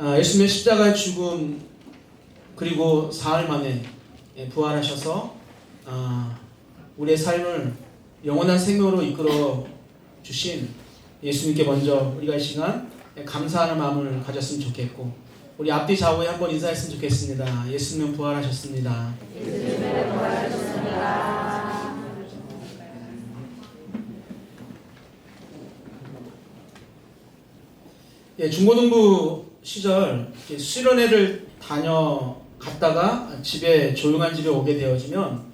예수님의 십자가의 죽음 그리고 사흘 만에 부활하셔서 우리의 삶을 영원한 생명으로 이끌어 주신 예수님께 먼저 우리가 이 시간 감사하는 마음을 가졌으면 좋겠고, 우리 앞뒤 좌우에 한번 인사했으면 좋겠습니다. 예수님은 부활하셨습니다. 예수님은 부활하셨습니다. 중고등부 시절 수련회를 다녀갔다가 집에 조용한 집에 오게 되어지면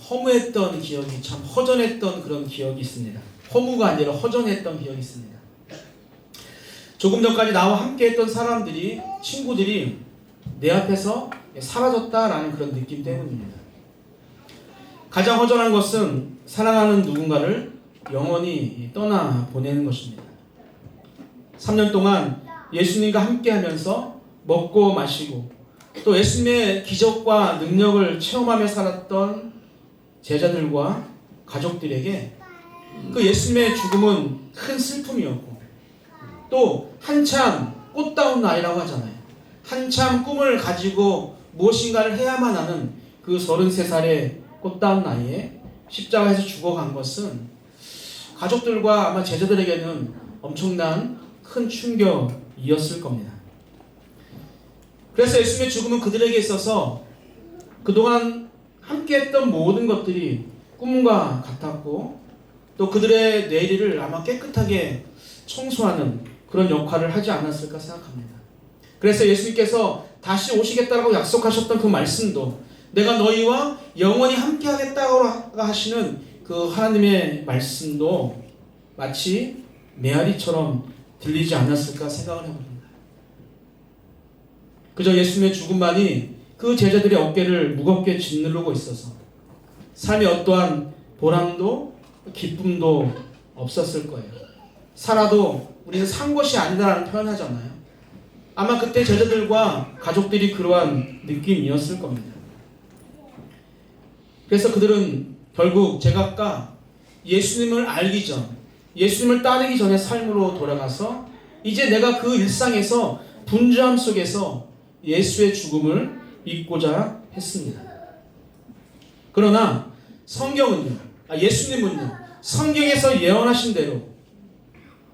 허무했던 기억이, 참 허전했던 그런 기억이 있습니다. 허무가 아니라 허전했던 기억이 있습니다. 조금 전까지 나와 함께했던 사람들이, 친구들이 내 앞에서 사라졌다라는 그런 느낌 때문입니다. 가장 허전한 것은 사랑하는 누군가를 영원히 떠나 보내는 것입니다. 3년 동안 예수님과 함께하면서 먹고 마시고 또 예수님의 기적과 능력을 체험하며 살았던 제자들과 가족들에게 그 예수님의 죽음은 큰 슬픔이었고, 또 한참 꽃다운 나이라고 하잖아요. 한참 꿈을 가지고 무엇인가를 해야만 하는 그 33살의 꽃다운 나이에 십자가에서 죽어간 것은 가족들과 아마 제자들에게는 엄청난 큰 충격이었을 겁니다. 그래서 예수님의 죽음은 그들에게 있어서 그동안 함께했던 모든 것들이 꿈과 같았고, 또 그들의 내일을 아마 깨끗하게 청소하는 그런 역할을 하지 않았을까 생각합니다. 그래서 예수님께서 다시 오시겠다고 약속하셨던 그 말씀도, 내가 너희와 영원히 함께하겠다고 하시는 그 하나님의 말씀도 마치 메아리처럼 들리지 않았을까 생각을 해봅니다. 그저 예수님의 죽음만이 그 제자들의 어깨를 무겁게 짓누르고 있어서 삶에 어떠한 보람도 기쁨도 없었을 거예요. 살아도 우리는 산 것이 아니다라는 표현을 하잖아요. 아마 그때 제자들과 가족들이 그러한 느낌이었을 겁니다. 그래서 그들은 결국 제각각 예수님을 알기 전, 예수님을 따르기 전의 삶으로 돌아가서 이제 내가 그 일상에서 분주함 속에서 예수의 죽음을 믿고자 했습니다. 그러나 성경은요, 예수님은요, 성경에서 예언하신 대로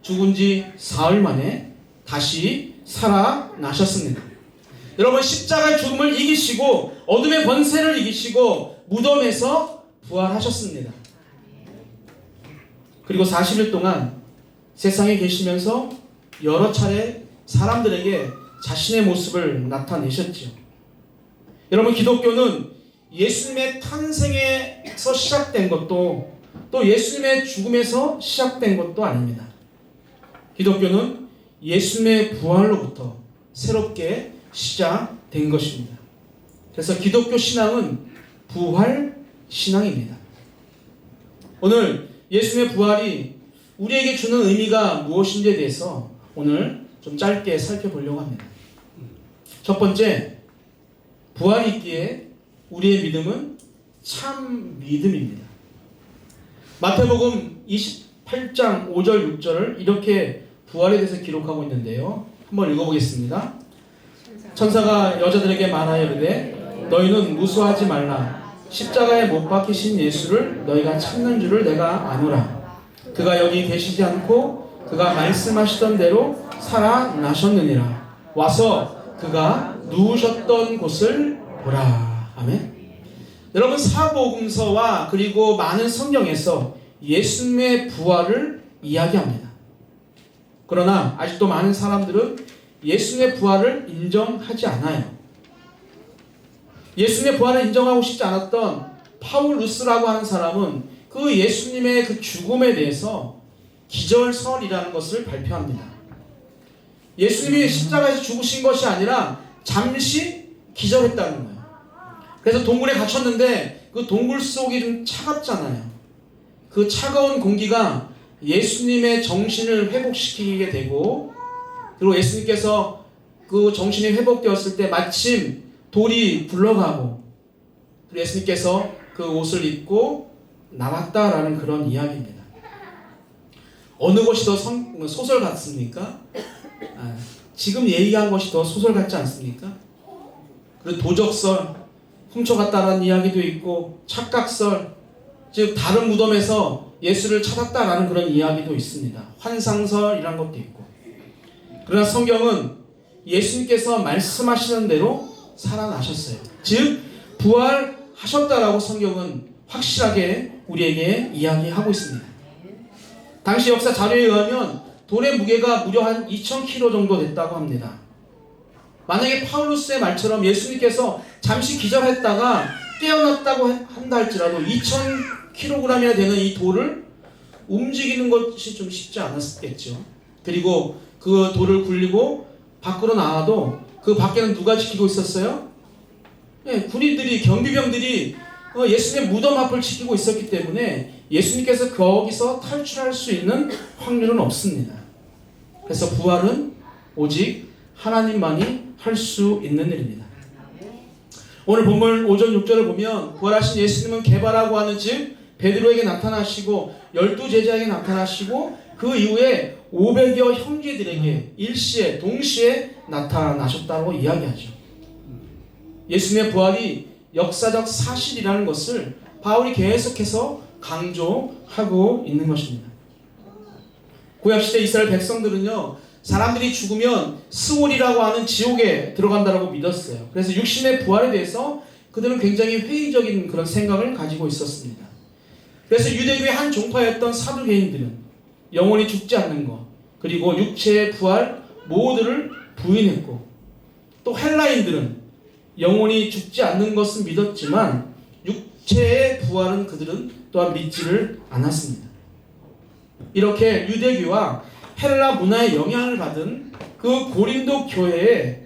죽은 지 사흘 만에 다시 살아나셨습니다. 여러분, 십자가의 죽음을 이기시고 어둠의 권세를 이기시고 무덤에서 부활하셨습니다. 그리고 40일 동안 세상에 계시면서 여러 차례 사람들에게 자신의 모습을 나타내셨죠. 여러분, 기독교는 예수님의 탄생에서 시작된 것도 또 예수님의 죽음에서 시작된 것도 아닙니다. 기독교는 예수님의 부활로부터 새롭게 시작된 것입니다. 그래서 기독교 신앙은 부활 신앙입니다. 오늘 예수님의 부활이 우리에게 주는 의미가 무엇인지에 대해서 오늘 좀 짧게 살펴보려고 합니다. 첫 번째, 부활이 있기에 우리의 믿음은 참 믿음입니다. 마태복음 28장 5절 6절을 이렇게 부활에 대해서 기록하고 있는데요. 한번 읽어보겠습니다. 천사가 여자들에게 말하여 이르되 너희는 무수하지 말라. 십자가에 못 박히신 예수를 너희가 찾는 줄을 내가 아노라. 그가 여기 계시지 않고 그가 말씀하시던 대로 살아나셨느니라. 와서 그가 누우셨던 곳을 보라. 아멘. 여러분, 사복음서와 그리고 많은 성경에서 예수님의 부활을 이야기합니다. 그러나 아직도 많은 사람들은 예수님의 부활을 인정하지 않아요. 예수님의 부활을 인정하고 싶지 않았던 파울 루스라고 하는 사람은 그 예수님의 그 죽음에 대해서 기절설이라는 것을 발표합니다. 예수님이 십자가에서 죽으신 것이 아니라 잠시 기절했다는 거예요. 그래서 동굴에 갇혔는데 그 동굴 속이 좀 차갑잖아요. 그 차가운 공기가 예수님의 정신을 회복시키게 되고, 그리고 예수님께서 그 정신이 회복되었을 때 마침 돌이 굴러가고, 그리고 예수님께서 그 옷을 입고 나왔다라는 그런 이야기입니다. 어느 것이 더 소설 같습니까? 지금 얘기한 것이 더 소설 같지 않습니까? 그리고 도적설, 훔쳐갔다라는 이야기도 있고 착각설, 즉 다른 무덤에서 예수를 찾았다라는 그런 이야기도 있습니다. 환상설이란 것도 있고. 그러나 성경은 예수님께서 말씀하시는 대로 살아나셨어요. 즉 부활하셨다라고 성경은 확실하게 우리에게 이야기하고 있습니다. 당시 역사 자료에 의하면 돌의 무게가 무려 한 2000kg 정도 됐다고 합니다. 만약에 파울루스의 말처럼 예수님께서 잠시 기절했다가 깨어났다고 한다 할지라도 2000kg이나 되는 이 돌을 움직이는 것이 좀 쉽지 않았겠죠. 그리고 그 돌을 굴리고 밖으로 나와도 그 밖에는 누가 지키고 있었어요? 네, 군인들이, 경비병들이 예수님의 무덤 앞을 지키고 있었기 때문에 예수님께서 거기서 탈출할 수 있는 확률은 없습니다. 그래서 부활은 오직 하나님만이 할 수 있는 일입니다. 오늘 본문 5절 6절을 보면 부활하신 예수님은 개바라고 하는 즉 베드로에게 나타나시고 12제자에게 나타나시고 그 이후에 500여 형제들에게 일시에 동시에 나타나셨다고 이야기하죠. 예수님의 부활이 역사적 사실이라는 것을 바울이 계속해서 강조하고 있는 것입니다. 구약시대 이스라엘 백성들은요, 사람들이 죽으면 스올이라고 하는 지옥에 들어간다고 믿었어요. 그래서 육신의 부활에 대해서 그들은 굉장히 회의적인 그런 생각을 가지고 있었습니다. 그래서 유대교의 한 종파였던 사두개인들은 영혼이 죽지 않는 것, 그리고 육체의 부활 모두를 부인했고, 또 헬라인들은 영혼이 죽지 않는 것은 믿었지만 육체의 부활은 그들은 또한 믿지를 않았습니다. 이렇게 유대교와 헬라 문화의 영향을 받은 그 고린도 교회에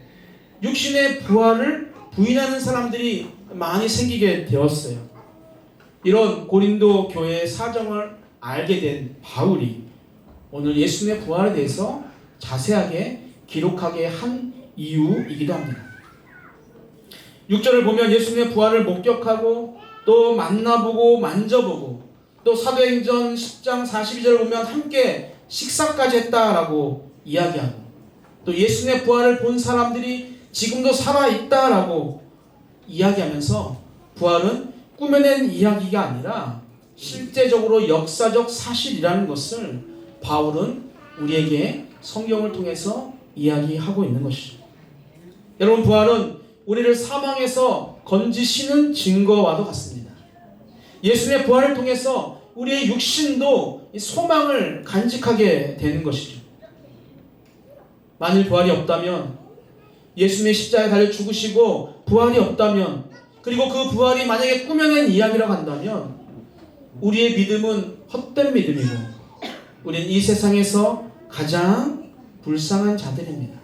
육신의 부활을 부인하는 사람들이 많이 생기게 되었어요. 이런 고린도 교회의 사정을 알게 된 바울이 오늘 예수님의 부활에 대해서 자세하게 기록하게 한 이유이기도 합니다. 6절을 보면 예수님의 부활을 목격하고 또 만나보고 만져보고 또 사도행전 10장 42절을 보면 함께 식사까지 했다라고 이야기하고 또 예수님의 부활을 본 사람들이 지금도 살아있다라고 이야기하면서 부활은 꾸며낸 이야기가 아니라 실제적으로 역사적 사실이라는 것을 바울은 우리에게 성경을 통해서 이야기하고 있는 것이죠. 여러분, 부활은 우리를 사망에서 건지시는 증거와도 같습니다. 예수님의 부활을 통해서 우리의 육신도 소망을 간직하게 되는 것이죠. 만일 부활이 없다면, 예수님의 십자가에 달려 죽으시고 부활이 없다면, 그리고 그 부활이 만약에 꾸며낸 이야기라고 한다면 우리의 믿음은 헛된 믿음이고 우리는 이 세상에서 가장 불쌍한 자들입니다.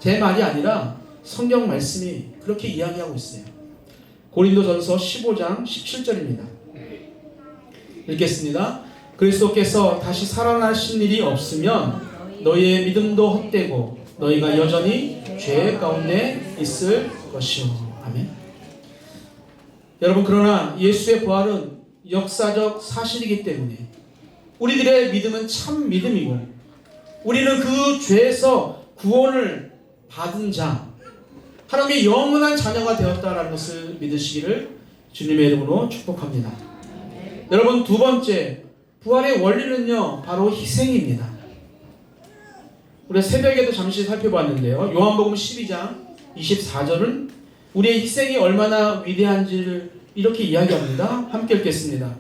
제 말이 아니라 성경 말씀이 그렇게 이야기하고 있어요. 고린도전서 15장 17절입니다. 읽겠습니다. 그리스도께서 다시 살아나신 일이 없으면 너희의 믿음도 헛되고 너희가 여전히 죄 가운데 있을 것이요. 아멘. 여러분, 그러나 예수의 부활은 역사적 사실이기 때문에 우리들의 믿음은 참 믿음이고 우리는 그 죄에서 구원을 받은 자, 하나님의 영원한 자녀가 되었다라는 것을 믿으시기를 주님의 이름으로 축복합니다. 여러분, 두 번째, 부활의 원리는요, 바로 희생입니다. 우리가 새벽에도 잠시 살펴봤는데요. 요한복음 12장 24절은 우리의 희생이 얼마나 위대한지를 이렇게 이야기합니다. 함께 읽겠습니다.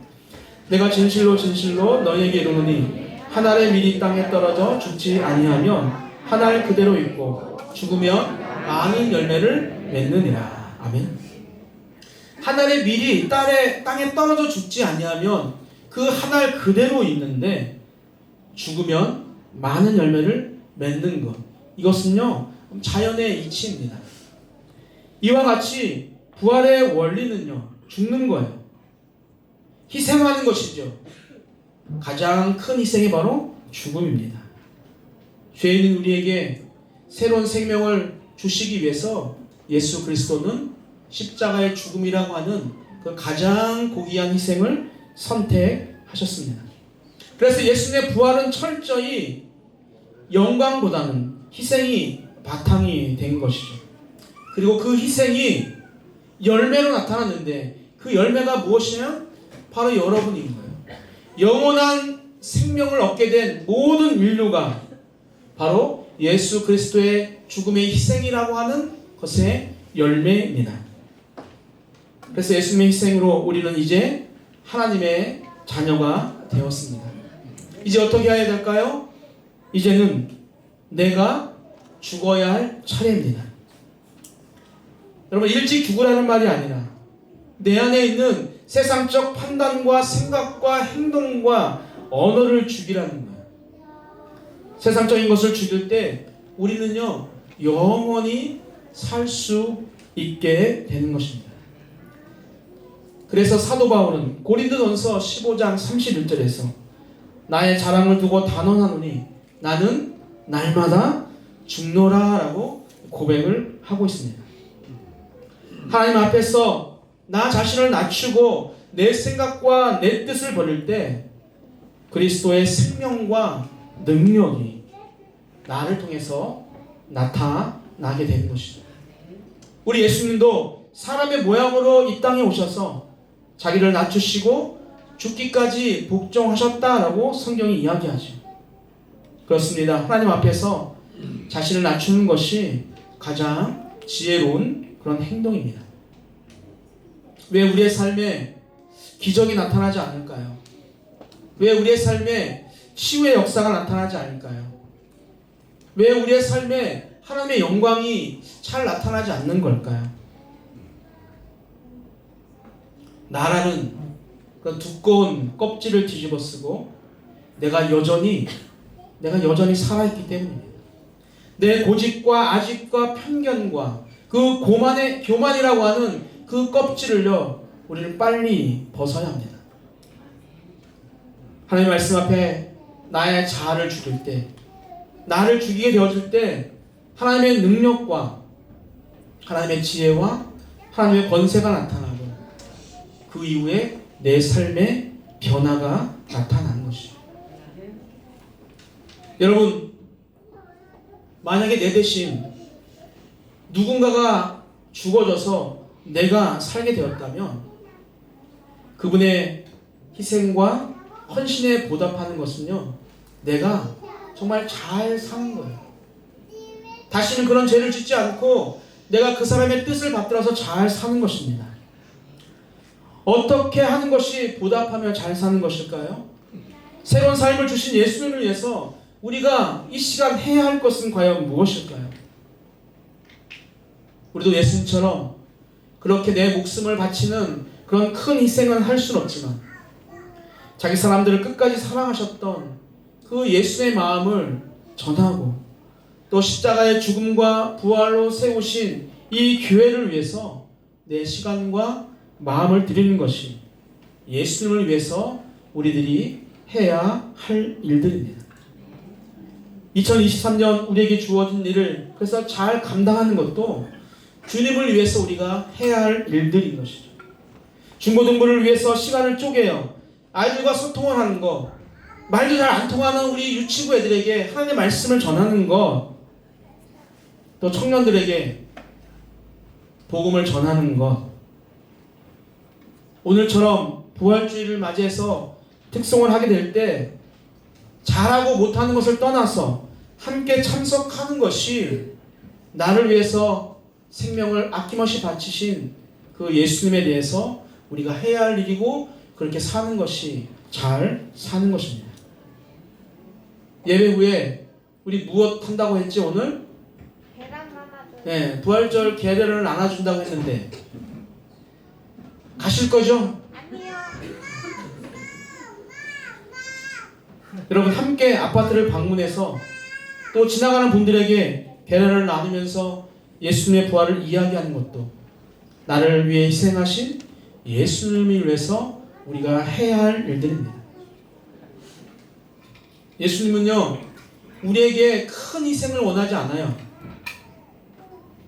내가 진실로 진실로 너희에게 이르노니 한 알의 밀이 땅에 떨어져 죽지 아니하면 한 알 그대로 있고 죽으면 많은 열매를 맺느니라. 아멘. 한 알의 밀이 땅에 떨어져 죽지 아니하면 그 한 알 그대로 있는데 죽으면 많은 열매를 맺는 것, 이것은요 자연의 이치입니다. 이와 같이 부활의 원리는요 죽는 거예요. 희생하는 것이죠. 가장 큰 희생이 바로 죽음입니다. 죄인인 우리에게 새로운 생명을 주시기 위해서 예수 그리스도는 십자가의 죽음이라고 하는 그 가장 고귀한 희생을 선택하셨습니다. 그래서 예수님의 부활은 철저히 영광보다는 희생이 바탕이 된 것이죠. 그리고 그 희생이 열매로 나타났는데 그 열매가 무엇이냐? 바로 여러분인 거예요. 영원한 생명을 얻게 된 모든 인류가 바로 예수 그리스도의 죽음의 희생이라고 하는 것의 열매입니다. 그래서 예수님의 희생으로 우리는 이제 하나님의 자녀가 되었습니다. 이제 어떻게 해야 될까요? 이제는 내가 죽어야 할 차례입니다. 여러분, 일찍 죽으라는 말이 아니라 내 안에 있는 세상적 판단과 생각과 행동과 언어를 죽이라는 거예요. 세상적인 것을 죽일 때 우리는요 영원히 살 수 있게 되는 것입니다. 그래서 사도 바울은 고린도전서 15장 31절에서 나의 자랑을 두고 단언하노니 나는 날마다 죽노라 라고 고백을 하고 있습니다. 하나님 앞에서 나 자신을 낮추고 내 생각과 내 뜻을 버릴 때 그리스도의 생명과 능력이 나를 통해서 나타나게 되는 것이죠. 우리 예수님도 사람의 모양으로 이 땅에 오셔서 자기를 낮추시고 죽기까지 복종하셨다라고 성경이 이야기하죠. 그렇습니다. 하나님 앞에서 자신을 낮추는 것이 가장 지혜로운 그런 행동입니다. 왜 우리의 삶에 기적이 나타나지 않을까요? 왜 우리의 삶에 치유의 역사가 나타나지 않을까요? 왜 우리의 삶에 하나님의 영광이 잘 나타나지 않는 걸까요? 나라는 그 두꺼운 껍질을 뒤집어 쓰고 내가 여전히 살아있기 때문입니다. 내 고집과 아집과 편견과 그 교만이라고 하는 그 껍질을요 우리는 빨리 벗어야 합니다. 하나님 말씀 앞에 나의 자아를 죽일 때, 나를 죽이게 되어질 때 하나님의 능력과 하나님의 지혜와 하나님의 권세가 나타나고 그 이후에 내 삶의 변화가 나타나는 것이죠. 여러분, 만약에 내 대신 누군가가 죽어져서 내가 살게 되었다면 그분의 희생과 헌신에 보답하는 것은요 내가 정말 잘 사는 거예요. 다시는 그런 죄를 짓지 않고 내가 그 사람의 뜻을 받들어서 잘 사는 것입니다. 어떻게 하는 것이 보답하며 잘 사는 것일까요? 새로운 삶을 주신 예수님을 위해서 우리가 이 시간 해야 할 것은 과연 무엇일까요? 우리도 예수님처럼 그렇게 내 목숨을 바치는 그런 큰 희생은 할 수는 없지만 자기 사람들을 끝까지 사랑하셨던 그 예수의 마음을 전하고 또 십자가의 죽음과 부활로 세우신 이 교회를 위해서 내 시간과 마음을 드리는 것이 예수님을 위해서 우리들이 해야 할 일들입니다. 2023년 우리에게 주어진 일을 그래서 잘 감당하는 것도 주님을 위해서 우리가 해야 할 일들인 것이죠. 중고등부를 위해서 시간을 쪼개요. 아이들과 소통을 하는 것, 말도 잘 안 통하는 우리 유치부 애들에게 하나님의 말씀을 전하는 것, 또 청년들에게 복음을 전하는 것, 오늘처럼 부활주의를 맞이해서 특송을 하게 될 때 잘하고 못하는 것을 떠나서 함께 참석하는 것이 나를 위해서 생명을 아낌없이 바치신 그 예수님에 대해서 우리가 해야 할 일이고 그렇게 사는 것이 잘 사는 것입니다. 예배 후에 우리 무엇 한다고 했지 오늘? 계란 나눠줘. 네, 부활절 계란을 나눠준다고 했는데 가실 거죠? 아니요. 여러분 함께 아파트를 방문해서 또 지나가는 분들에게 계란을 나누면서 예수님의 부활을 이야기하는 것도 나를 위해 희생하신 예수님을 위해서 우리가 해야 할 일들입니다. 예수님은요 우리에게 큰 희생을 원하지 않아요.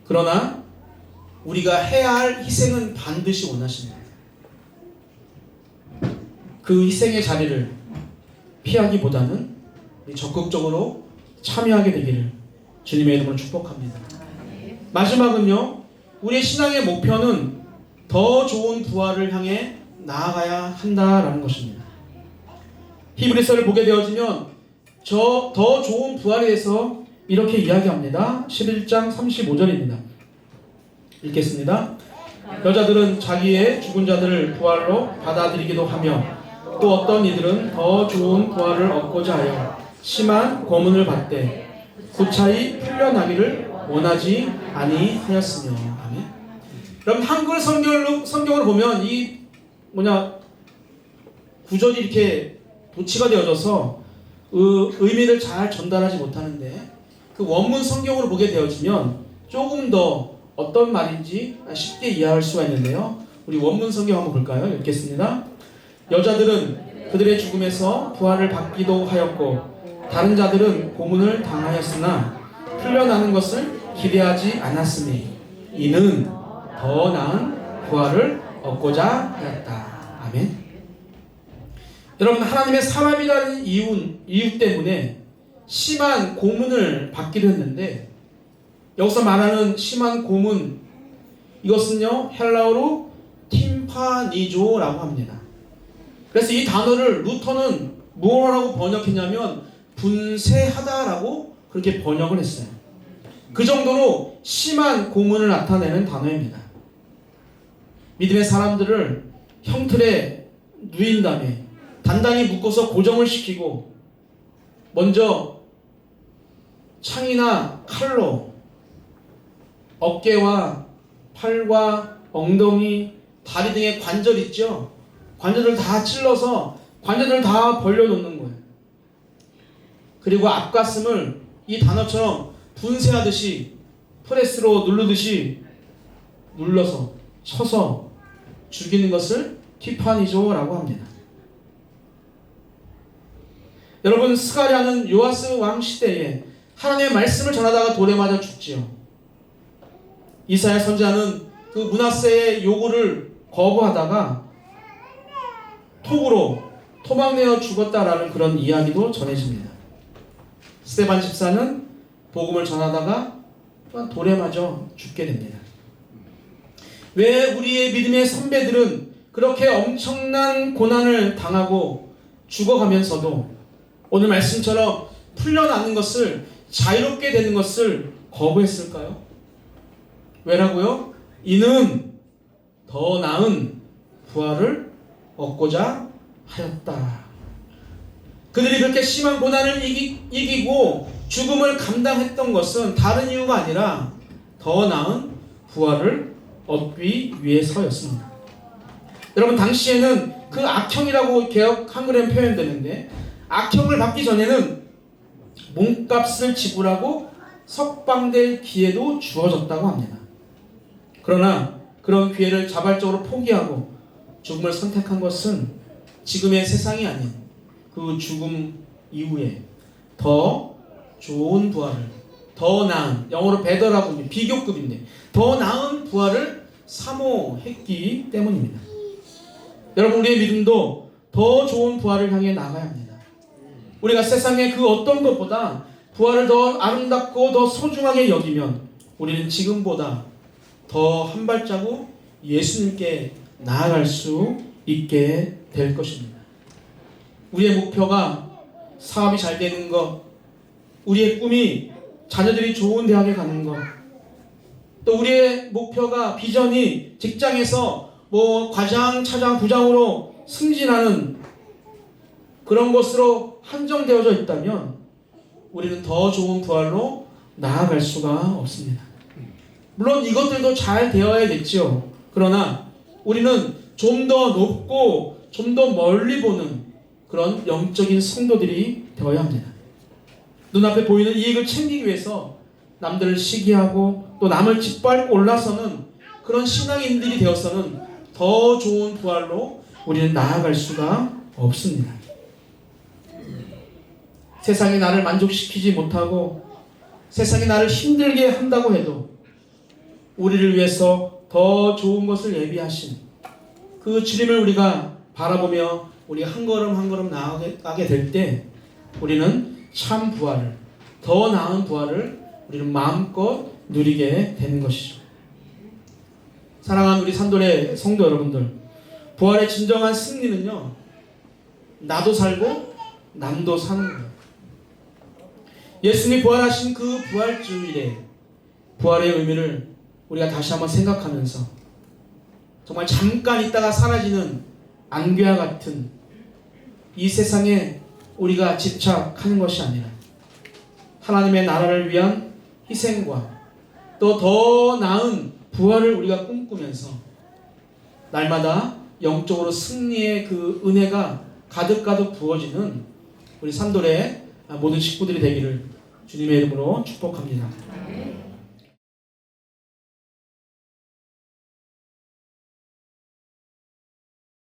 그러나 우리가 해야 할 희생은 반드시 원하십니다. 그 희생의 자리를 피하기보다는 적극적으로 참여하게 되기를 주님의 이름으로 축복합니다. 마지막은요, 우리의 신앙의 목표는 더 좋은 부활을 향해 나아가야 한다라는 것입니다. 히브리서를 보게 되어지면 더 좋은 부활에 대해서 이렇게 이야기합니다. 11장 35절입니다. 읽겠습니다. 여자들은 자기의 죽은 자들을 부활로 받아들이기도 하며 또 어떤 이들은 더 좋은 부활을 얻고자 하여 심한 고문을 받되 구차히 풀려나기를 원하지 아니하였으며. 아멘. 여러분, 한글 성경을 보면 이 구절이 이렇게 도치가 되어져서 의미를 잘 전달하지 못하는데, 그 원문 성경으로 보게 되어지면 조금 더 어떤 말인지 쉽게 이해할 수가 있는데요. 우리 원문 성경 한번 볼까요? 읽겠습니다. 여자들은 그들의 죽음에서 부활을 받기도 하였고 다른 자들은 고문을 당하였으나 풀려나는 것을 기대하지 않았으니 이는 더 나은 부활을 얻고자 하였다. 아멘. 여러분, 하나님의 사람이라는 이유 때문에 심한 고문을 받기도 했는데, 여기서 말하는 심한 고문, 이것은요 헬라어로 팀파니조라고 합니다. 그래서 이 단어를 루터는 무엇이라고 번역했냐면 분쇄하다라고 그렇게 번역을 했어요. 그 정도로 심한 고문을 나타내는 단어입니다. 믿음의 사람들을 형틀에 누인 다음에 단단히 묶어서 고정을 시키고 먼저 창이나 칼로 어깨와 팔과 엉덩이, 다리 등의 관절 있죠? 관절을 다 찔러서 관절을 다 벌려놓는 거예요. 그리고 앞가슴을 이 단어처럼 분쇄하듯이 프레스로 누르듯이 눌러서 쳐서 죽이는 것을 티파니조라고 합니다. 여러분, 스가랴는 요아스 왕 시대에 하나님의 말씀을 전하다가 돌에 맞아 죽지요. 이사야 선지자는 그 므낫세의 요구를 거부하다가 톡으로 토막내어 죽었다라는 그런 이야기도 전해집니다. 스데반 집사는 복음을 전하다가 또한 돌에 맞아 죽게 됩니다. 왜 우리의 믿음의 선배들은 그렇게 엄청난 고난을 당하고 죽어가면서도 오늘 말씀처럼 풀려나는 것을, 자유롭게 되는 것을 거부했을까요? 왜라고요? 이는 더 나은 부활을 얻고자 하였다. 그들이 그렇게 심한 고난을 이기고 죽음을 감당했던 것은 다른 이유가 아니라 더 나은 부활을 얻기 위해서였습니다. 여러분, 당시에는 그 악형이라고 개역 한글에는 표현되는데, 악형을 받기 전에는 몸값을 지불하고 석방될 기회도 주어졌다고 합니다. 그러나 그런 기회를 자발적으로 포기하고 죽음을 선택한 것은 지금의 세상이 아닌 그 죽음 이후에 더 좋은 부활을, 더 나은, 영어로 better라고 합니다. 비교급인데 더 나은 부활을 사모했기 때문입니다. 여러분, 우리의 믿음도 더 좋은 부활을 향해 나가야 합니다. 우리가 세상의 그 어떤 것보다 부활을 더 아름답고 더 소중하게 여기면 우리는 지금보다 더 한 발자국 예수님께 나아갈 수 있게 될 것입니다. 우리의 목표가 사업이 잘 되는 것, 우리의 꿈이 자녀들이 좋은 대학에 가는 것, 또 우리의 목표가, 비전이 직장에서 과장, 차장, 부장으로 승진하는 그런 것으로 한정되어져 있다면 우리는 더 좋은 부활로 나아갈 수가 없습니다. 물론 이것들도 잘 되어야겠죠. 그러나 우리는 좀 더 높고 좀 더 멀리 보는 그런 영적인 성도들이 되어야 합니다. 눈앞에 보이는 이익을 챙기기 위해서 남들을 시기하고 또 남을 짓밟고 올라서는 그런 신앙인들이 되어서는 더 좋은 부활로 우리는 나아갈 수가 없습니다. 세상이 나를 만족시키지 못하고 세상이 나를 힘들게 한다고 해도 우리를 위해서 더 좋은 것을 예비하신 그 주님을 우리가 바라보며 우리가 한 걸음 한 걸음 나아가게 될 때 우리는 참 부활을, 더 나은 부활을 우리는 마음껏 누리게 되는 것이죠. 사랑하는 우리 산돌의 성도 여러분들, 부활의 진정한 승리는요, 나도 살고 남도 사는 거예요. 예수님이 부활하신 그 부활주일에 부활의 의미를 우리가 다시 한번 생각하면서 정말 잠깐 있다가 사라지는 안개와 같은 이 세상에 우리가 집착하는 것이 아니라 하나님의 나라를 위한 희생과 또 더 나은 부활을 우리가 꿈꾸면서 날마다 영적으로 승리의 그 은혜가 가득가득 부어지는 우리 산돌의 모든 식구들이 되기를 주님의 이름으로 축복합니다.